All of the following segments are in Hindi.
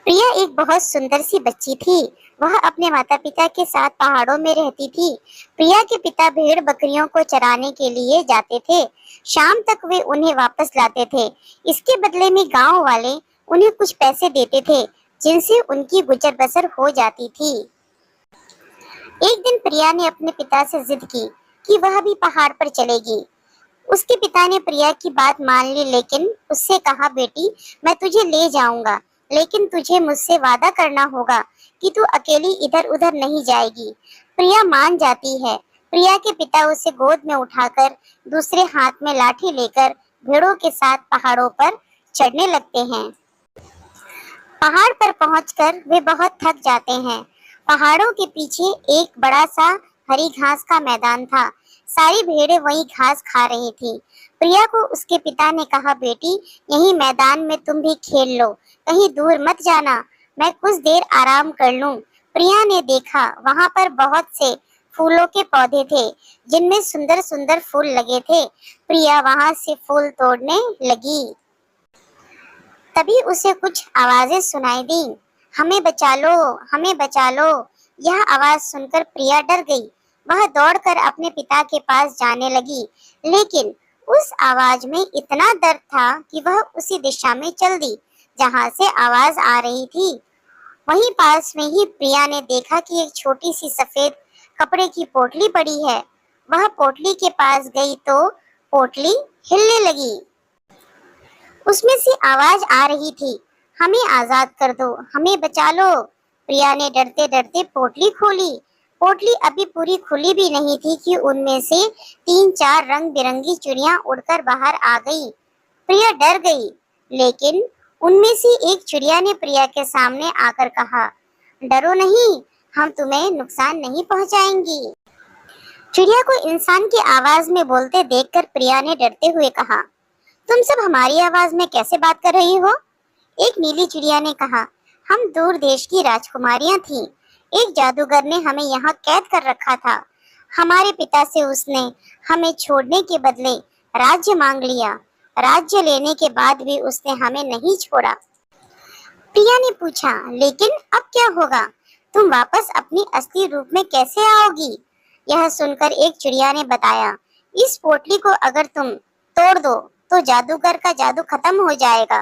प्रिया एक बहुत सुंदर सी बच्ची थी। वह अपने माता पिता के साथ पहाड़ों में रहती थी। प्रिया के पिता भेड़ बकरियों को चराने के लिए जाते थे। शाम तक वे उन्हें वापस लाते थे। इसके बदले में गांव वाले उन्हें कुछ पैसे देते थे, जिनसे उनकी गुजर बसर हो जाती थी। एक दिन प्रिया ने अपने पिता से जिद की कि वह भी पहाड़ पर चलेगी। उसके पिता ने प्रिया की बात मान ली, लेकिन उससे कहा, बेटी, मैं तुझे ले जाऊंगा, लेकिन तुझे मुझसे वादा करना होगा कि तू अकेली इधर उधर नहीं जाएगी। प्रिया मान जाती है। प्रिया के पिता उसे गोद में उठाकर दूसरे हाथ में लाठी लेकर भेड़ों के साथ पहाड़ों पर चढ़ने लगते हैं। पहाड़ पर पहुंचकर वे बहुत थक जाते हैं। पहाड़ों के पीछे एक बड़ा सा हरी घास का मैदान था। सारी भेड़ें वही घास खा रही थी। प्रिया को उसके पिता ने कहा, बेटी, यही मैदान में तुम भी खेल लो, कहीं दूर मत जाना, मैं कुछ देर आराम कर लूं। प्रिया ने देखा, वहां पर बहुत से फूलों के पौधे थे, जिनमें सुंदर सुंदर फूल लगे थे। प्रिया वहां से फूल तोड़ने लगी। तभी उसे कुछ आवाजें सुनाई दी। हमें बचा लो, हमें बचा लो। यह आवाज सुनकर प्रिया डर गई। वह दौड़कर अपने पिता के पास जाने लगी, लेकिन उस आवाज में इतना दर्द था कि वह उसी दिशा में चल दी जहां से आवाज आ रही थी। वहीं पास में ही प्रिया ने देखा कि एक छोटी सी सफेद कपड़े की पोटली पड़ी है। वह पोटली के पास गई तो पोटली हिलने लगी। उसमें से आवाज आ रही थी, हमें आजाद कर दो, हमें बचा लो। प्रिया ने डरते डरते पोटली खोली। पोटली अभी पूरी खुली भी नहीं थी कि उनमें से 3-4 रंग बिरंगी चिड़िया उड़कर बाहर आ गई। प्रिया डर गई, लेकिन उनमें से एक चिड़िया ने प्रिया के सामने आकर कहा, डरो नहीं, हम तुम्हें नुकसान नहीं पहुंचाएंगी। चिड़िया को इंसान की आवाज में बोलते देखकर प्रिया ने डरते हुए कहा, तुम सब हमारी आवाज में कैसे बात कर रही हो? एक नीली चिड़िया ने कहा, हम दूर देश की राजकुमारियां थीं। एक जादूगर ने हमें यहाँ कैद कर रखा था। हमारे पिता से उसने हमें छोड़ने के बदले राज्य मांग लिया। राज्य लेने के बाद भी उसने हमें नहीं छोड़ा। प्रिया ने पूछा, लेकिन अब क्या होगा? तुम वापस अपनी असली रूप में कैसे आओगी? यह सुनकर एक चिड़िया ने बताया, इस पोटली को अगर तुम तोड़ दो तो जादूगर का जादू खत्म हो जाएगा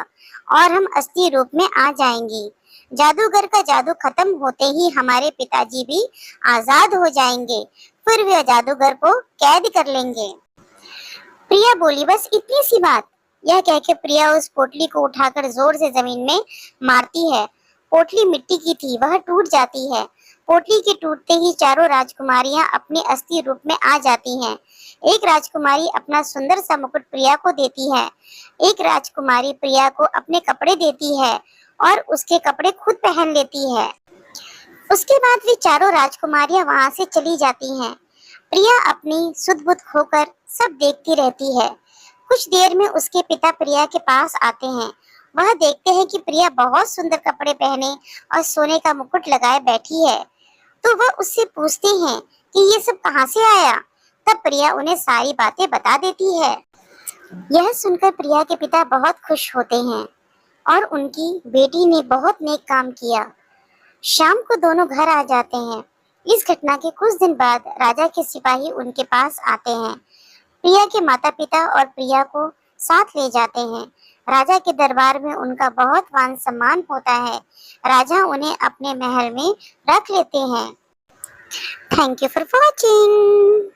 और हम असली रूप में आ जाएंगी। जादूगर का जादू खत्म होते ही हमारे पिताजी भी आजाद हो जाएंगे, फिर वे जादूगर को कैद कर लेंगे। प्रिया बोली, बस इतनी सी बात। यह कहकर प्रिया उस पोटली को उठाकर जोर से जमीन में मारती है। पोटली मिट्टी की थी, वह टूट जाती है। पोटली के टूटते ही चारों राजकुमारियां अपने असली रूप में आ जाती हैं। एक राजकुमारी अपना सुंदर सा मुकुट प्रिया को देती है। एक राजकुमारी प्रिया को अपने कपड़े देती है और उसके कपड़े खुद पहन लेती है। उसके बाद वे चारों राजकुमारियां वहां से चली जाती हैं। प्रिया अपनी सुध-बुध खोकर सब देखती रहती है। कुछ देर में उसके पिता प्रिया के पास आते हैं। वह देखते हैं कि प्रिया बहुत सुंदर कपड़े पहने और सोने का मुकुट लगाए बैठी है, तो वह उससे पूछते हैं कि ये सब कहाँ से आया। तब प्रिया उन्हें सारी बातें बता देती है। यह सुनकर प्रिया के पिता बहुत खुश होते हैं और उनकी बेटी ने बहुत नेक काम किया। शाम को दोनों घर आ जाते हैं। इस घटना के कुछ दिन बाद राजा के सिपाही उनके पास आते हैं। प्रिया के माता पिता और प्रिया को साथ ले जाते हैं। राजा के दरबार में उनका बहुत मान सम्मान होता है। राजा उन्हें अपने महल में रख लेते हैं। Thank you for watching.